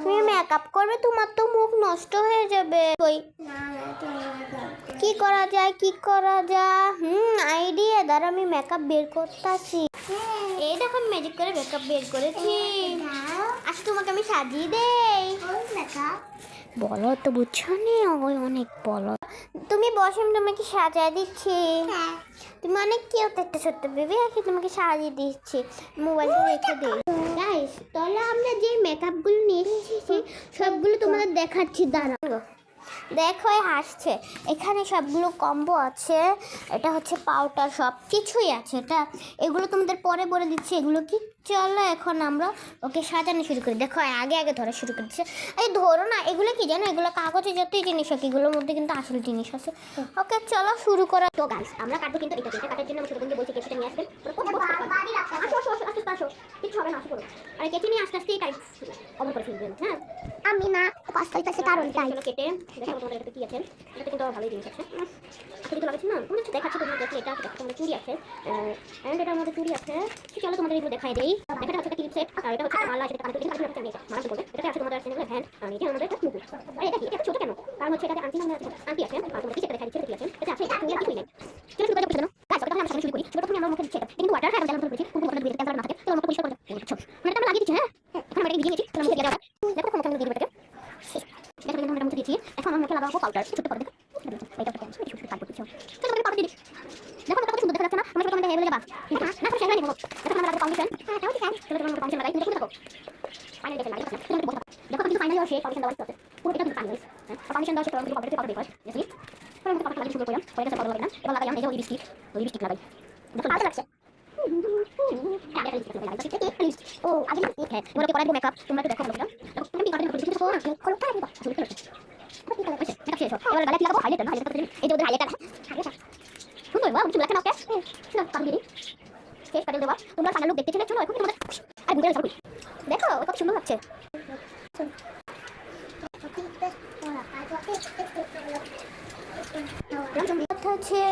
তুমি মেকআপ করবে, তোমার তো মুখ নষ্ট হয়ে যাবে। কি করা যায়, কি করা যায়? আইডিয়া, দ্বারা আমি মেকআপ বের করতেছি। এই দেখো আমি ম্যাজিক করে মেকআপ বের করেছি। আচ্ছা তোমাকে আমি সাজিয়ে দেই। বলো তো, বুঝছো নি? ওই অনেক বলো। তুমি বসে, আমি তোমাকে সাজিয়ে দিচ্ছি। তুমি অনেক কিউট একটা ছোট্ট বেবি, আজকে তোমাকে সাজিয়ে দিচ্ছি। মোবাইলটা রেখে দিই। গাইস, তাহলে আমরা যে মেকআপগুলো নিয়ে এসেছি সবগুলো তোমাদের দেখাচ্ছি, দাঁড়াও। দেখো হাসছে, এখানে সবগুলো কম্বো আছে। এটা হচ্ছে পাউডার, সব কিছুই আছে। এটা এগুলো তোমাদের পরে বলে দিচ্ছি এগুলো কি। চলো এখন আমরা ওকে সাজানো শুরু করি। দেখো আগে আগে ধরা শুরু করছে। এই ধরো না, এগুলো কি জানো? এগুলো কাগজে যতই জিনিস হোক, এগুলোর মধ্যে কিন্তু আসল জিনিস আছে। ওকে চলো শুরু করা। তো গাইস, আমরা কাটবো কিন্তু এটা কাটার জন্য আমি ছোট বলছি কেটে নিয়ে আসবেন। কিছু হবে না, আসো করো। আর কেটে নিয়ে আস্তে আস্তেই টাইপ অমন করে ফেলবেন। হ্যাঁ, আমি না কষ্ট হইতেছে কারণ তাই কেটে দেখো তোমাদের এটা কি আছে। এটা কিন্তু ভালোই জিনিস আছে। আসলে তো লাগাচ্ছি না, তুমি দেখাচ্ছি তোমাদের দেখো। এটা দেখো তোমাদের চুড়ি আছে, এন্ড এটার মধ্যে চুড়ি আছে। চলো তোমাদের এগুলো দেখাই দেই। এটা হচ্ছে ক্লিপ সেট, আর এটা হচ্ছে মালা। সেটা কানে তুলে কানে তুলে মালা বলবে। এটা আছে তোমাদের সিনেমার হ্যান্ড, আর এটা আমাদের একটা মুকুট। আর এটা কি? এটা ছোট কেন? কারণ হচ্ছে এটাতে আংটি নামে আংটি আছে। আর তোমাদের সেটা দেখাই দিচ্ছি, এটা কি আছে? এটা আছে এটা চুড়ি আর কিছুই নেই। চলো শুরু করা যাক। গাইস, তাহলে আমরা শুরু করি। সেটা তুমি আমার মুখে দিচ্ছি। কিন্তু ওয়াটার হ্যাঁ আমি করেছি। পুরো ওয়াটার দিয়ে ক্যামেরা না থাকে। তো আমাকে পরিষ্কার করে দাও। মানে এটা আমি লাগিয়ে দিচ্ছি। হ্যাঁ, এখন আমি এটা ভিজিয়ে নিচ্ছি। তো আমি মুখে দিয়ে দাও। দেখো মুখে আমি দিয়ে দিচ্ছি। দেখো আমি মুখে দিচ্ছি। এখন আমি মুখে লাগাবো পাউডার। ছোট করে দেখো। এটা একটা শুরু শুরু কাট করছি। চলো আমি পাউডার দিই। দেখো কত সুন্দর দেখা যাচ্ছে না? আমরা ছোট করে হেলে যাবা। না না সেটা নিব। এখন আমরা লাগাবো ফাউন্ডেশন। হ্যাঁ, তাও ঠিক আছে। চলো আমরা ফাউন্ডেশন লাগাই। দেখো দেখো। ফাইনালি দেখো লাগাই। দেখো কিন্তু ফাইনালি আর শেষ ফাউন্ডেশন দেওয়া আছে। পুরো এটা কিন্তু ফাইনালি। হ্যাঁ, ফাউন্ডেশন দেওয়া শেষ করে আমরা পাউডার দিয়ে পাউডার দেখো। দেখি। আমরা পাউডার লাগিয়ে শুরু করলাম। পরে এটা পাউডার লাগাই না। এবার লাগাই আমরা এই যে লিপস্টিক লাগাই। দেখো ভালো লাগছে। ও আগে লিপস্টিক হ্যাঁ। এবার পরে মেকআপ তোমরা তো দেখো ভালো করে। দেখো তুমি কাটে করতে দেখো না। খোলো কাটে দাও। আসলে কি হচ্ছে? এটা শেষ হবে। এবার গালে লাগাবো হাইলাইটার। এই যে ওদের হাইলাইটার। সুন্দর বাহ, কিছু লেখা না ওকে। না কাট দিই। শেষ করে দেবা। তোমরা ফাইনাল লুক দেখতে চলে চলো এখন তোমাদের। আর বুঝে যাবে। দেখো কত সুন্দর লাগছে। কথা আছে